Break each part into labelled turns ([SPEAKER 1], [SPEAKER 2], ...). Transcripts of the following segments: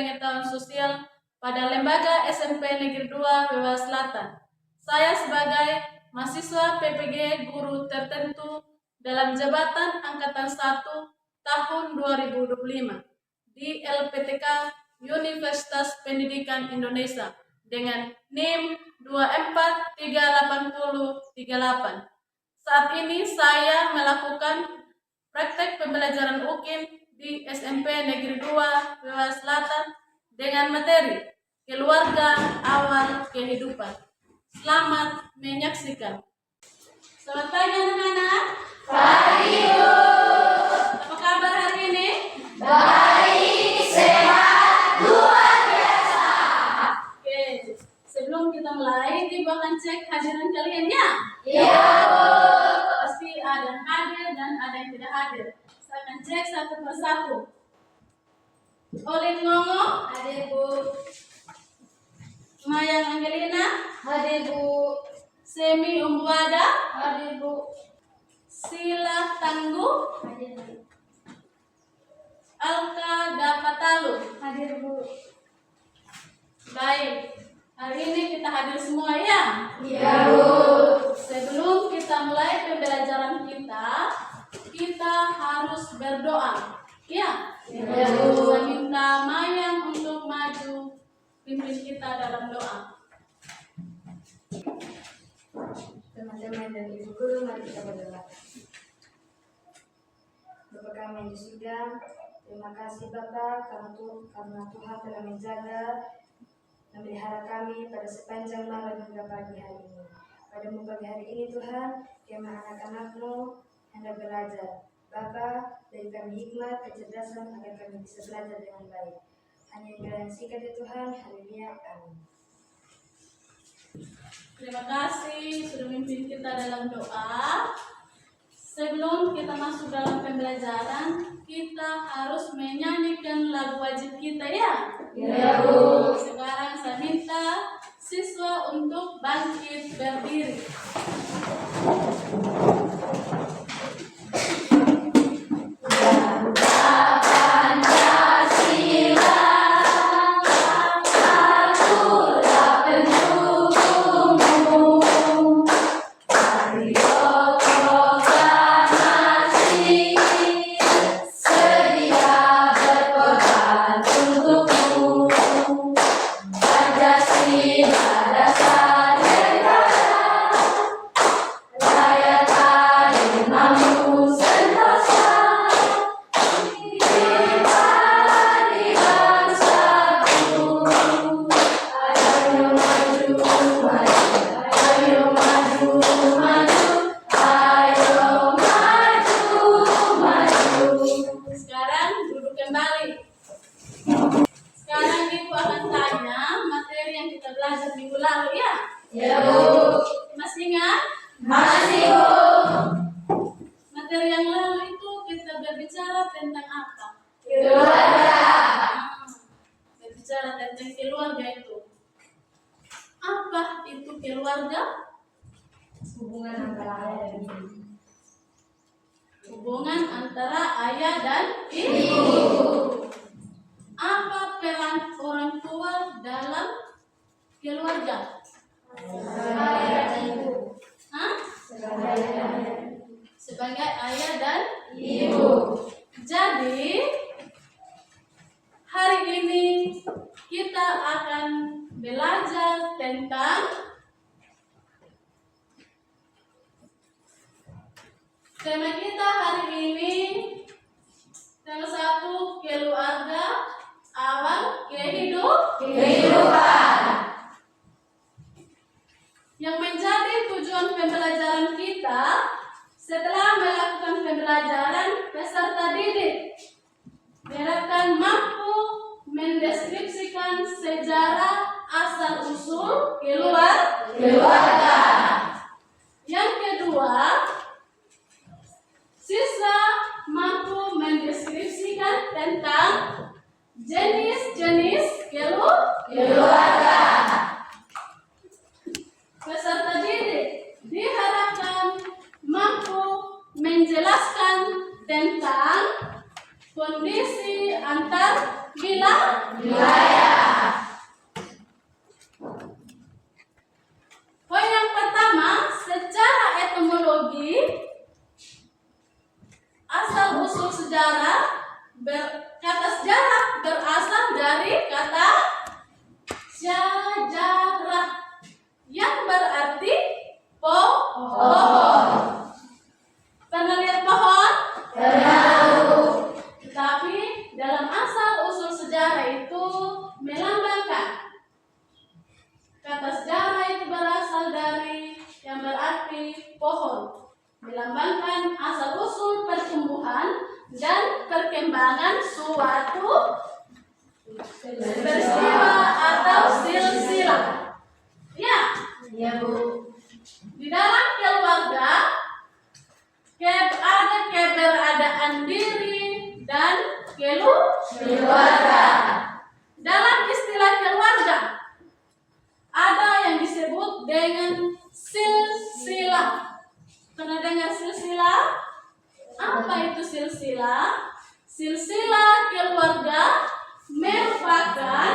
[SPEAKER 1] pengetahuan sosial pada Lembaga SMP Negeri 2 Wewa Selatan. Saya sebagai mahasiswa PPG Guru Tertentu dalam Jabatan Angkatan 1 tahun 2025 di LPTK Universitas Pendidikan Indonesia dengan NIM 2438038. Saat ini saya melakukan praktek pembelajaran UKIM di SMP Negeri 2 Wewa Selatan dengan materi keluarga awal kehidupan. Selamat menyaksikan. Selamat pagi anak-anak.
[SPEAKER 2] Pagi, Bu.
[SPEAKER 1] Apa kabar hari ini?
[SPEAKER 2] Baik, sehat, luar biasa.
[SPEAKER 1] Oke, sebelum kita mulai, Ibu akan cek hadiran kalian ya?
[SPEAKER 2] Iya, Bu.
[SPEAKER 1] Pasti ada yang hadir dan ada yang tidak hadir. Saya akan cek satu persatu. Olin Ngongo,
[SPEAKER 2] Hadir, Bu.
[SPEAKER 1] Mayang Angelina,
[SPEAKER 2] Hadir, Bu.
[SPEAKER 1] Semi Umbuada,
[SPEAKER 2] Hadir, Bu.
[SPEAKER 1] Sila Tangguh,
[SPEAKER 2] Hadir, Bu.
[SPEAKER 1] Alka Dapatalu.
[SPEAKER 2] Hadir, Bu.
[SPEAKER 1] Baik, hari ini kita hadir semua ya?
[SPEAKER 2] Iya, Bu.
[SPEAKER 1] Sebelum kita mulai pembelajaran kita harus berdoa. Ya?
[SPEAKER 2] Iya, Bu.
[SPEAKER 1] Saya minta Mayang untuk maju pimpin kita dalam doa.
[SPEAKER 2] Teman-teman dan Ibu Guru, mari kita berdoa. Bapa kami yang di surga, terima kasih Bapa karena Tuhan telah menjaga dan melihara kami pada sepanjang malam hingga pagi hari ini. Pada pagi hari ini Tuhan, kami anak-anak-Mu hendak belajar. Bapa, beri kami hikmat, kecerdasan agar kami bisa belajar dengan baik. Hanya yang singkat ya Tuhan, haleluya, amin.
[SPEAKER 1] Terima kasih sudah memimpin kita dalam doa. Sebelum kita masuk dalam pembelajaran, kita harus menyanyikan lagu wajib kita ya?
[SPEAKER 2] Ya, Bu.
[SPEAKER 1] Sekarang saya minta siswa untuk bangkit berdiri. Hubungan antara ayah dan ibu. Apa peran orang tua dalam keluarga? Sebagai ayah dan ibu. Jadi hari ini kita akan belajar tentang tema kita hari ini. Tema 1, keluarga awal kehidupan. Yang menjadi tujuan pembelajaran kita setelah melakukan pembelajaran, peserta didik diharapkan mampu mendeskripsikan sejarah asal-usul keluarga. Yang kedua, siswa mampu mendeskripsikan tentang jenis-jenis keluarga. Peserta didik diharapkan mampu menjelaskan tentang kondisi antar Poin yang pertama, secara etimologi, asal usul sejarah, kata sejarah berasal dari kata syajarah yang berarti pohon. Pernah lihat pohon? Tetapi dalam asal usul sejarah itu melambangkan. Kata sejarah itu berasal dari yang berarti pohon, melambangkan asal usul pertumbuhan dan perkembangan suatu peristiwa atau silsilah. Ya, di dalam keluarga ada keberadaan diri dan keluarga. Dalam istilah keluarga ada yang disebut dengan silsilah. Pernah dengar silsilah? Apa itu silsilah? Silsilah keluarga merupakan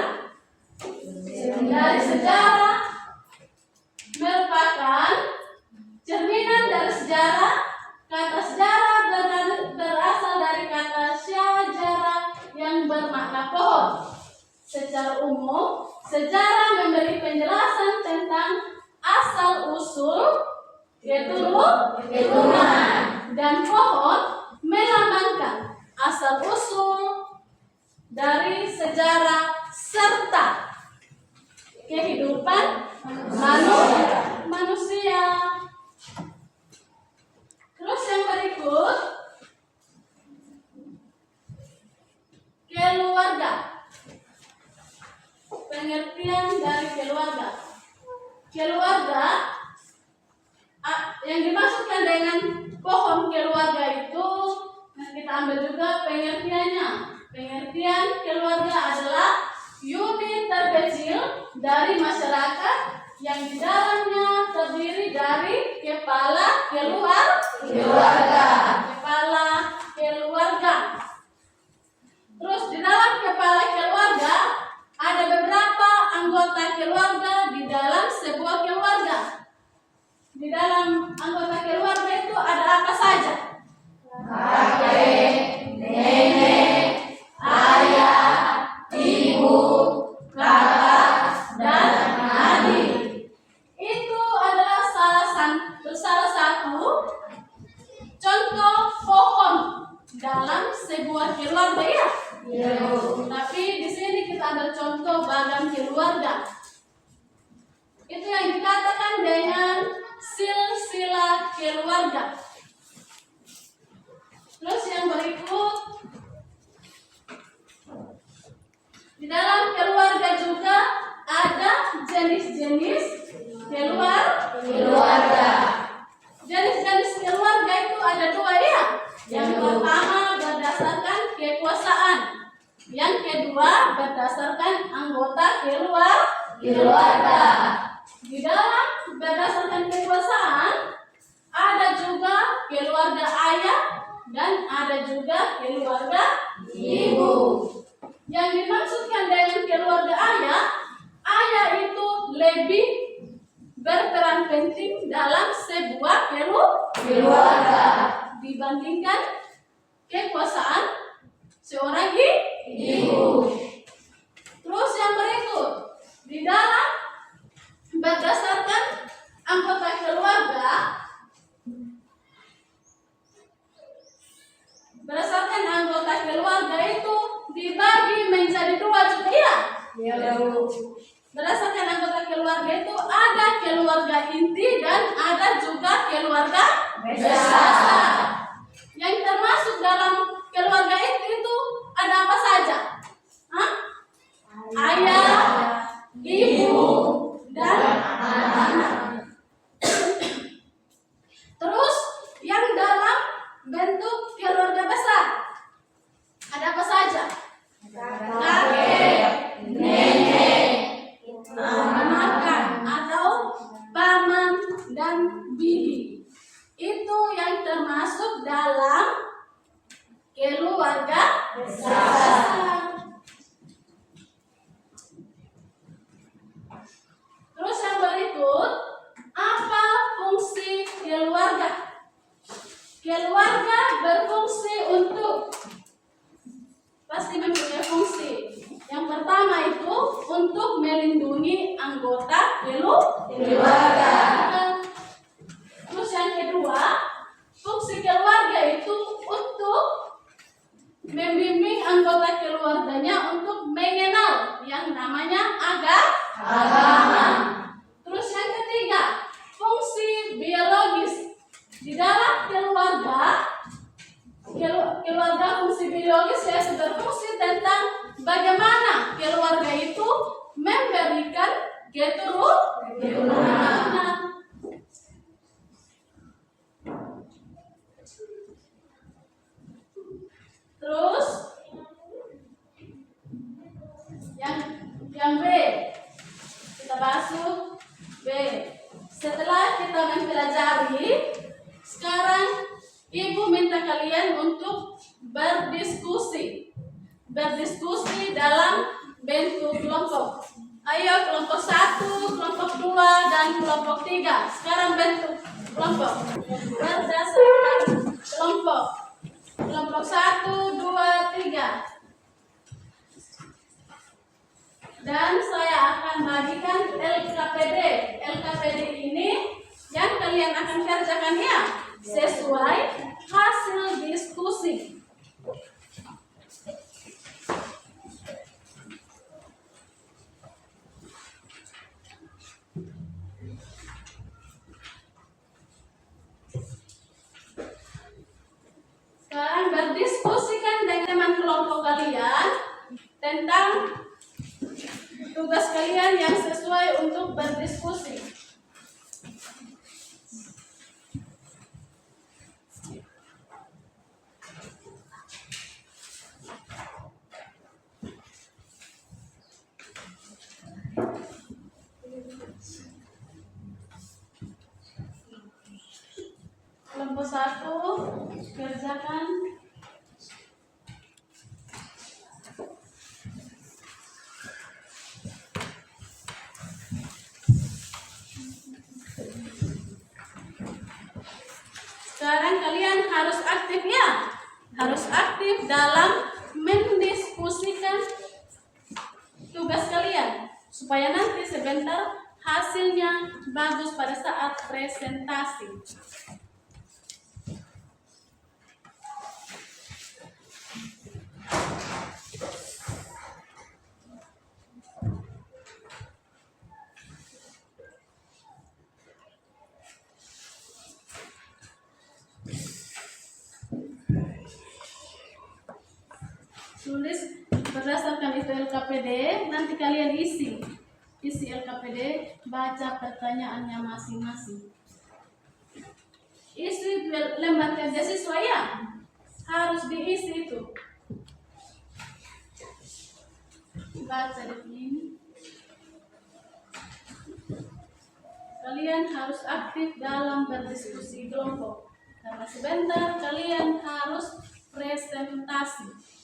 [SPEAKER 1] dari sejarah, merupakan cerminan dari sejarah. Kata sejarah berasal dari kata syajarah yang bermakna pohon. Secara umum, sejarah memberi penjelasan tentang asal usul keturunan, dan pohon melambangkan asal usul dari sejarah serta kehidupan manusia. Terus yang berikut, keluarga. Pengertian dari keluarga. Keluarga yang dimaksudkan dengan pohon keluarga itu, kita ambil juga pengertiannya. Pengertian keluarga adalah unit terkecil dari masyarakat yang di dalamnya terdiri dari kepala keluarga. Terus di dalam kepala keluarga ada beberapa anggota keluarga di dalam sebuah keluarga. Di dalam anggota keluarga itu ada apa saja? Kakek, nenek, ayah, ibu, kakak, dan adik. Itu adalah salah satu contoh pohon dalam sebuah keluarga, ya. Tapi di sini kita ambil contoh bagan keluarga. Itu yang dikatakan dengan silsilah keluarga. Terus yang berikut, di dalam keluarga juga ada jenis-jenis keluarga. Jenis-jenis keluarga itu ada dua, ya. Yang pertama berdasarkan kekuasaan, yang kedua berdasarkan anggota keluarga. Di dalam berdasarkan kekuasaan ada juga keluarga ayah dan ada juga keluarga ibu. Yang dimaksudkan dengan keluarga ayah itu lebih berperan penting dalam sebuah keluarga dibandingkan kekuasaan seorang ibu. Terus yang berikut, di dalam berdasarkan anggota keluarga, berdasarkan anggota keluarga itu dibagi menjadi dua juga, ya. Berdasarkan anggota keluarga itu ada keluarga inti dan ada juga keluarga besar. Yang termasuk dalam keluarga itu ada apa saja? Ayah, ibu, dan anak. Terus yang dalam bentuk keluarga besar ada apa saja? Kakek, nenek, ponakan atau paman dan bibi. Itu yang termasuk dalam keluarga besar. melindungi anggota keluarga. Terus yang kedua, fungsi keluarga itu untuk membimbing anggota keluarganya untuk mengenal yang namanya agama. Terus yang ketiga, fungsi biologis di dalam keluarga fungsi biologis yaitu berfungsi tentang bagaimana keluarga itu memberikan keturunan. Terus yang B, kita masuk B. Setelah kita mempelajari, sekarang Ibu minta kalian untuk berdiskusi dalam bentuk kelompok. Ayo kelompok 1, kelompok 2, dan kelompok 3. Sekarang bentuk kelompok berdasarkan kelompok. Kelompok 1, 2, 3. Dan saya akan bagikan LKPD. LKPD ini yang kalian akan kerjakan ya sesuai hasil diskusi. Sekarang berdiskusikan dengan teman kelompok kalian tentang tugas kalian yang sesuai untuk berdiskusi. Kelompok 1 kerjakan sekarang kalian harus aktif ya, harus aktif dalam mendiskusikan tugas kalian supaya nanti sebentar hasilnya bagus pada saat presentasi. Tulis berdasarkan itu LKPD, nanti kalian isi LKPD, baca pertanyaannya masing-masing. Isi lembar kerja siswa ya, harus diisi itu. Baca di sini. Kalian harus aktif dalam berdiskusi kelompok, karena sebentar kalian harus presentasi.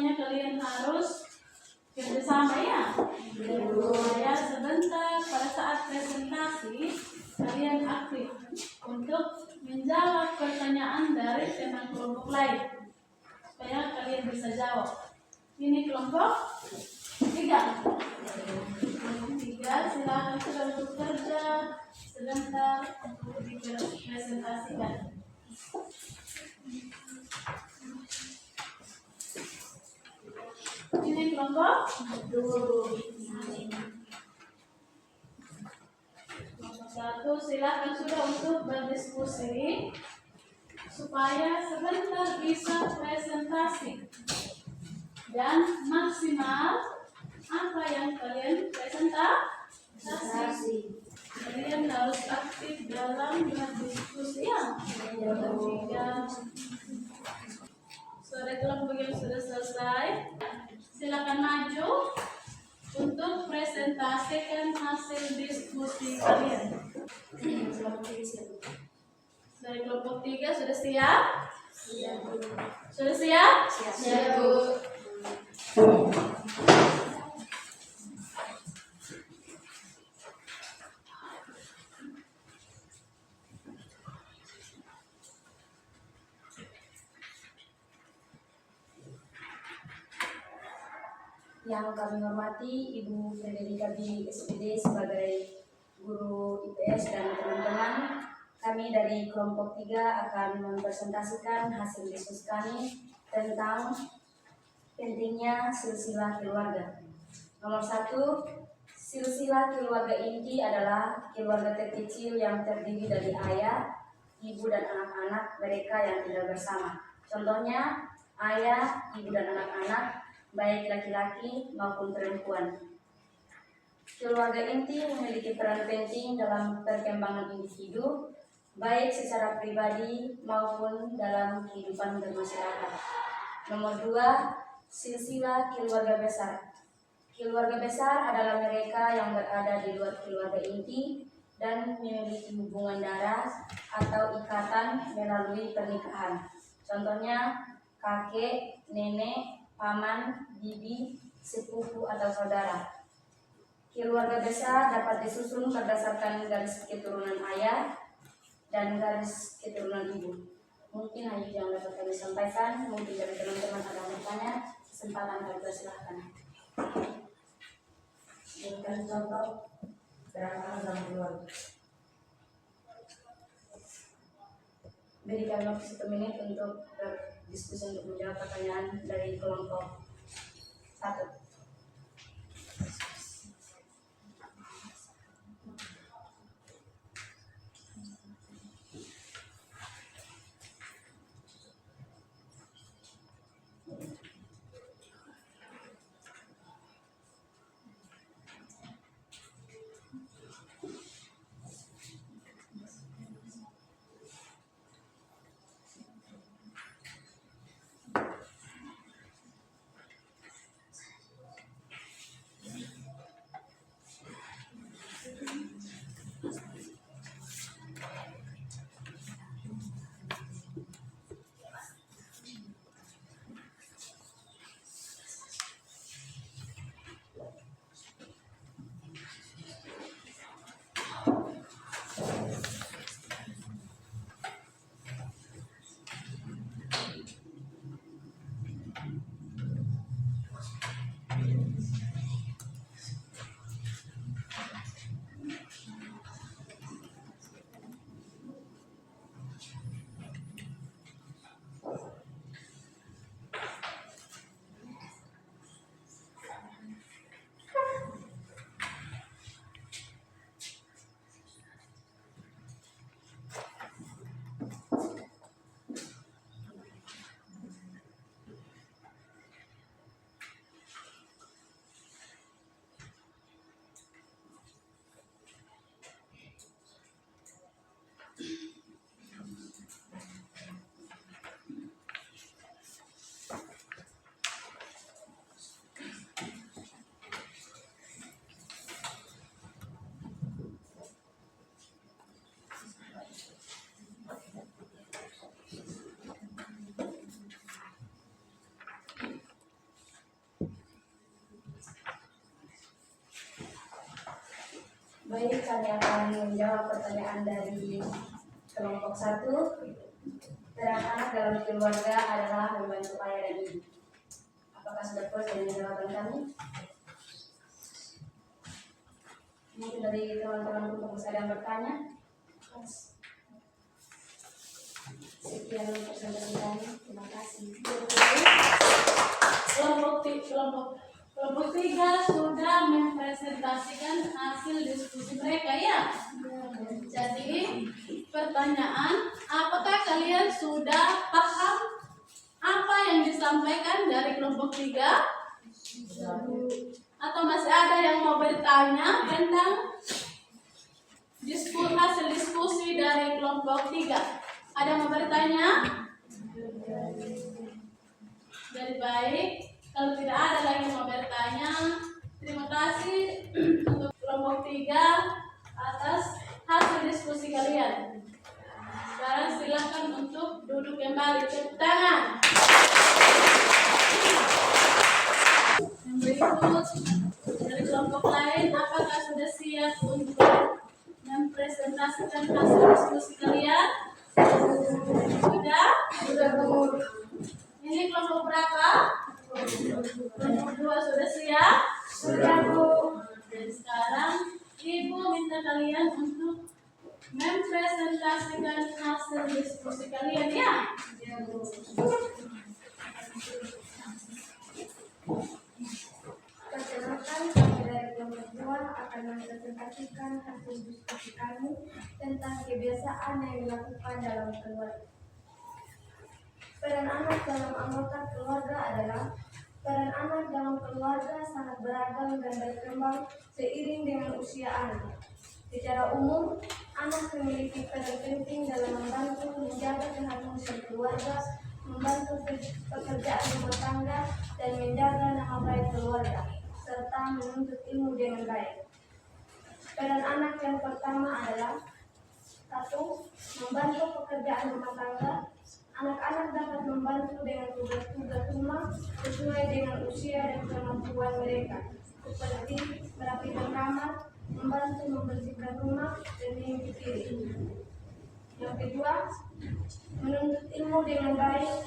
[SPEAKER 1] semuanya kalian harus kerjasama ya. Saya sebentar pada saat presentasi kalian aktif untuk menjawab pertanyaan dari teman kelompok lain supaya kalian bisa jawab. Ini kelompok 3. Kelompok 3 silakan sudah untuk kerja sebentar untuk dipresentasikan. Ini kelompok 1 silakan sudah untuk berdiskusi supaya sebentar bisa presentasi dan maksimal apa yang kalian presentasi. Kalian harus aktif dalam berdiskusi ya. Sudah kelompok yang sudah selesai, silakan maju untuk presentasikan hasil diskusi kalian. Dari kelompok 3 sudah siap? Sudah siap? Siap, Bu.
[SPEAKER 3] Yang kami hormati Ibu Frederika di SPD sebagai guru IPS dan teman-teman, kami dari kelompok 3 akan mempresentasikan hasil diskusi kami tentang pentingnya silsilah keluarga. Nomor 1, silsilah keluarga inti adalah keluarga terkecil yang terdiri dari ayah, ibu dan anak-anak mereka yang tinggal bersama. Contohnya, ayah, ibu dan anak-anak baik laki-laki maupun perempuan. Keluarga inti memiliki peran penting dalam perkembangan individu, baik secara pribadi maupun dalam kehidupan bermasyarakat. Nomor 2, silsilah keluarga besar. Keluarga besar adalah mereka yang berada di luar keluarga inti dan memiliki hubungan darah atau ikatan melalui pernikahan. Contohnya, kakek, nenek, paman, bibi, sepupu atau saudara. Keluarga besar dapat disusun berdasarkan garis keturunan ayah dan garis keturunan ibu. Mungkin hanya yang dapat kami sampaikan. Mungkin dari teman-teman ada yang bertanya, kesempatan kami persilahkan. Berikan contoh berangkat dalam keluarga. Berikan waktu 1 menit untuk berdiskusi untuk menjawab pertanyaan dari kelompok 1. kami akan menjawab pertanyaan dari kelompok 1. Peran anak dalam keluarga adalah membantu ayah dan ibu. Apakah sudah puas dengan jawaban kami? Mungkin dari teman-teman untuk ada yang bertanya. Sekian untuk presentasi kami. Terima kasih.
[SPEAKER 1] Kelompok 3 sudah mempresentasikan hasil diskusi mereka ya. Jadi pertanyaan, apakah kalian sudah paham apa yang disampaikan dari kelompok 3? Atau masih ada yang mau bertanya tentang hasil diskusi dari kelompok 3? Ada yang mau bertanya? Jadi baik, kalau tidak ada lagi yang mau bertanya, terima kasih untuk kelompok 3 atas hasil diskusi kalian. Sekarang silakan untuk duduk kembali, tepuk tangan. Yang berikut dari kelompok lain, apakah sudah siap untuk mempresentasikan hasil diskusi kalian? Sudah? Ini kelompok berapa? Kelompok 2 sudah siap?
[SPEAKER 2] Sudah, Bu.
[SPEAKER 1] Dan sekarang Ibu minta kalian untuk mempresentasikan hasil diskusi kalian ya?
[SPEAKER 2] Ya, Bu. Perkenalkan, kami dari kelompok 2 akan mempresentasikan hasil diskusi kami tentang kebiasaan yang dilakukan dalam keluarga. Peran anak dalam anggota keluarga adalah peran anak dalam keluarga sangat beragam dan berkembang seiring dengan usia anak. Secara umum, anak memiliki peran penting dalam membantu menjaga keharmonisan keluarga, membantu pekerjaan rumah tangga, dan menjaga nama baik keluarga, serta menuntut ilmu dengan baik. Peran anak yang pertama adalah 1. Membantu pekerjaan rumah tangga. Anak-anak dapat membantu dengan tugas-tugas rumah sesuai dengan usia dan kemampuan mereka, seperti merapikan kamar, membantu membersihkan rumah, dan mencuci piring. Yang kedua, menuntut ilmu dengan baik.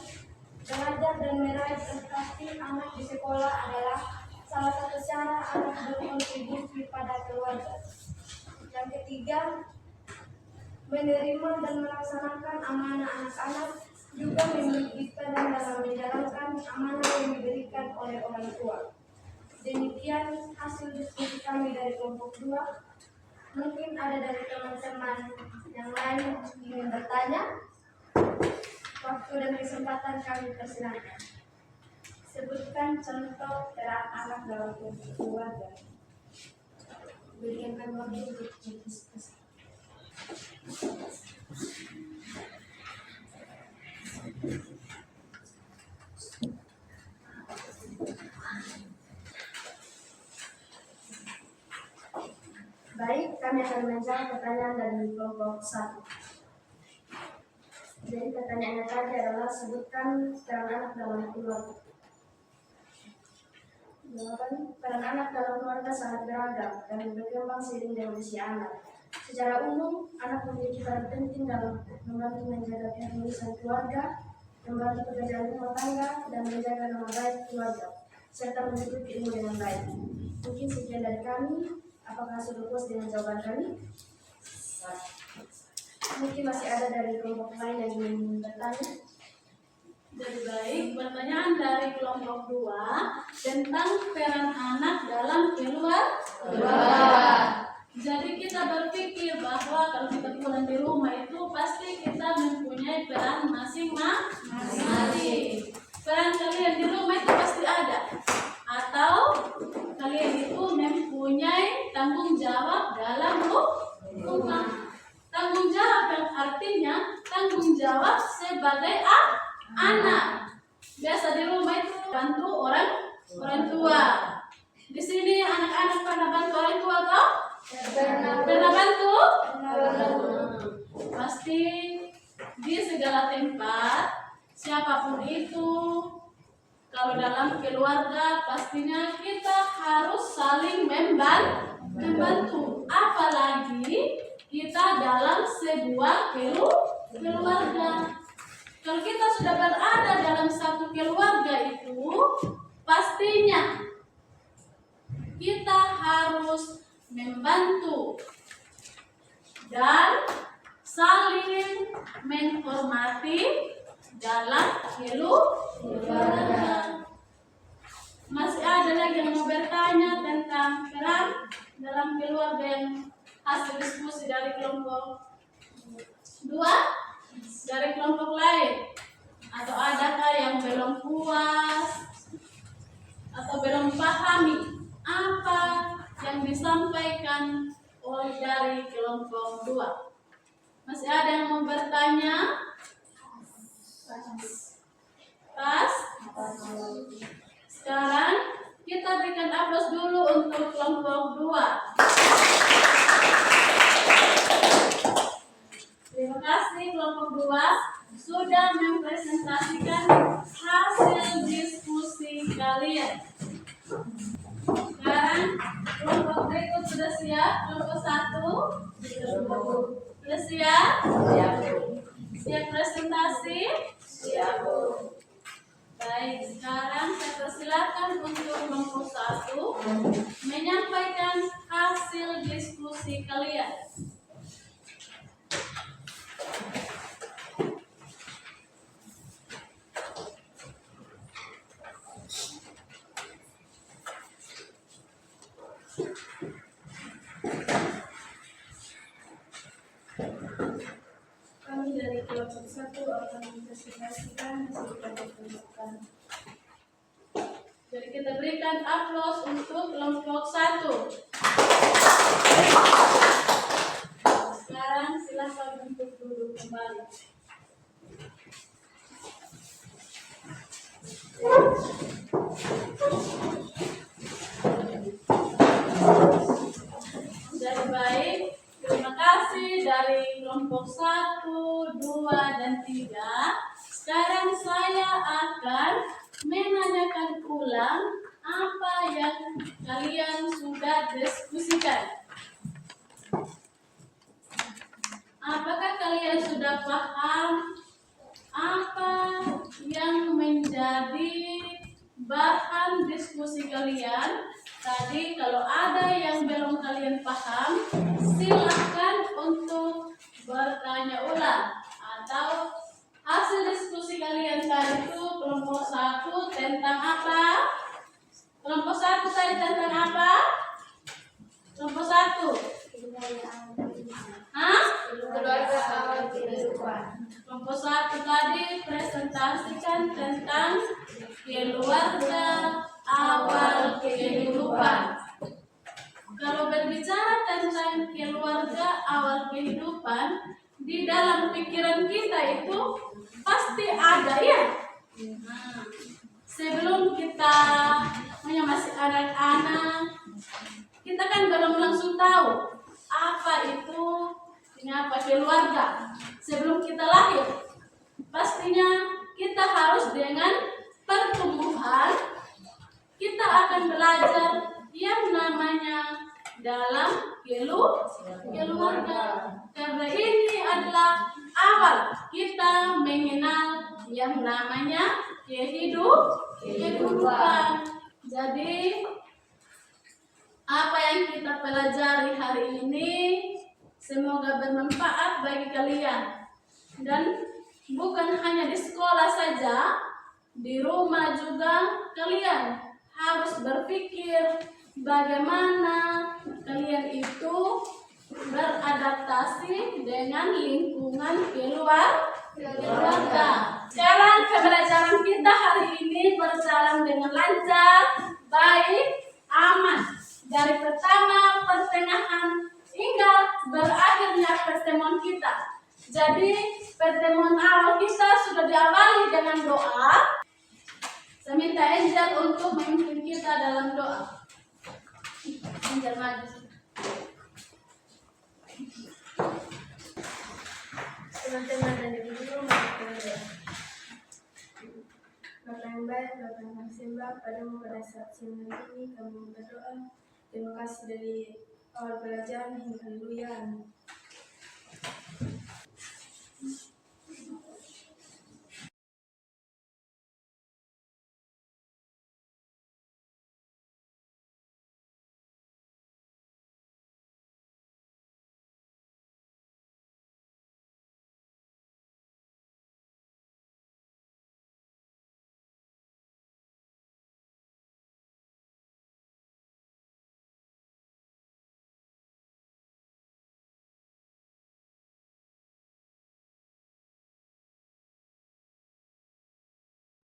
[SPEAKER 2] Belajar dan meraih prestasi anak di sekolah adalah salah satu cara anak berkontribusi pada keluarga. Yang ketiga, menerima dan melaksanakan amanah anak-anak juga memiliki peran dalam menjalankan amanah yang diberikan oleh orang tua. Demikian hasil diskusi kami dari kelompok 2. Mungkin ada dari teman-teman yang lain ingin bertanya. Waktu dan kesempatan kami persilakan. Sebutkan contoh peran anak dalam keluarga. Berikan kami waktu untuk berdiskusi. Baik, kami akan menjawab pertanyaan dari kelompok 1. Jadi pertanyaannya tadi adalah sebutkan peran anak dalam keluarga. Jawaban, peran anak dalam keluarga sangat beragam dan berkembang seiring dengan usia anak. Secara umum, anak memiliki peran penting dalam membantu menjaga keharmonisan keluarga, membantu pekerjaan rumah tangga, dan menjaga nama baik keluarga, serta menuntut ilmu dengan baik. Mungkin sekian dari kami. Apakah sudah puas dengan jawaban kami? Mungkin masih ada dari kelompok lain yang ingin bertanya.
[SPEAKER 1] Jadi baik, pertanyaan dari kelompok 2 tentang peran anak dalam keluarga. Jadi kita berpikir bahwa kalau kita pulang di rumah itu pasti kita mempunyai peran masing-masing. Peran kalian di rumah itu pasti ada. Atau kalian itu mempunyai tanggung jawab dalam rumah. Tanggung jawab yang artinya tanggung jawab sebagai anak. Biasa di rumah itu bantu orang tua. Di sini anak-anak pernah bantu orang tua toh? Pernah bantu? Pasti di segala tempat, siapapun itu, kalau dalam keluarga pastinya kita harus saling membantu. membantu. Apalagi kita dalam sebuah keluarga. Kalau kita sudah berada dalam satu keluarga itu, pastinya kita harus membantu dan saling menghormati dalam keluarga. Masih ada lagi yang mau bertanya tentang peran dalam keluarga yang hasil diskusi dari kelompok 2, dari kelompok lain? Atau adakah yang belum puas atau belum pahami apa yang disampaikan oleh dari kelompok 2? Masih ada yang mau bertanya? Pas? Sekarang kita berikan aplaus dulu untuk kelompok 2. Terima kasih kelompok 2 sudah mempresentasikan hasil diskusi kalian. Sekarang kelompok berikut sudah siap? Kelompok 1 sudah siap? Siap presentasi? Siap. Baik, sekarang saya persilakan untuk kelompok 1 menyampaikan hasil diskusi kalian.
[SPEAKER 2] Kami dari kelompok 1 akan mempresentasikan hasil penelitian.
[SPEAKER 1] Jadi kita berikan aplaus untuk kelompok 1. Sekarang silakan untuk duduk kembali. Jadi baik, terima kasih dari kelompok 1, 2, dan 3. Sekarang saya akan menanyakan ulang apa yang kalian sudah diskusikan. Apakah kalian sudah paham apa yang menjadi bahan diskusi kalian? Tadi kalau ada yang belum kalian paham, silakan untuk bertanya ulang. Atau hasil diskusi kalian tadi itu kelompok 1 tentang apa? Kelompok 1 tadi tentang apa? Kelompok 1.
[SPEAKER 2] Keluarga awal kehidupan.
[SPEAKER 1] Kelompok 1 tadi presentasikan tentang keluarga awal kehidupan. Kalau berbicara tentang keluarga awal kehidupan, di dalam pikiran kita itu pasti ada ya. Sebelum kita masih anak-anak, kita kan belum langsung tahu apa itu keluarga. Sebelum kita lahir, pastinya kita harus dengan pertumbuhan, kita akan belajar yang namanya dalam keluarga. Karena ini adalah awal kita mengenal yang namanya kehidupan. Jadi apa yang kita pelajari hari ini semoga bermanfaat bagi kalian. Dan bukan hanya di sekolah saja, di rumah juga kalian harus berpikir bagaimana kalian itu beradaptasi dengan lingkungan keluarga. Sekarang pembelajaran kita hari ini berjalan dengan lancar, baik, aman. Dari pertama, pertengahan, hingga berakhirnya pertemuan kita. Jadi pertemuan awal kita sudah diawali dengan doa. Saya minta Angel untuk memimpin kita dalam doa. Angel maju.
[SPEAKER 2] Teman-teman dan ibu-ibu, mari berdoa. Bapa yang baik, Bapa yang kami sembah, padamu pada saat siang hari ini kami berdoa. Terima kasih dari
[SPEAKER 4] Awal belajar haleluya.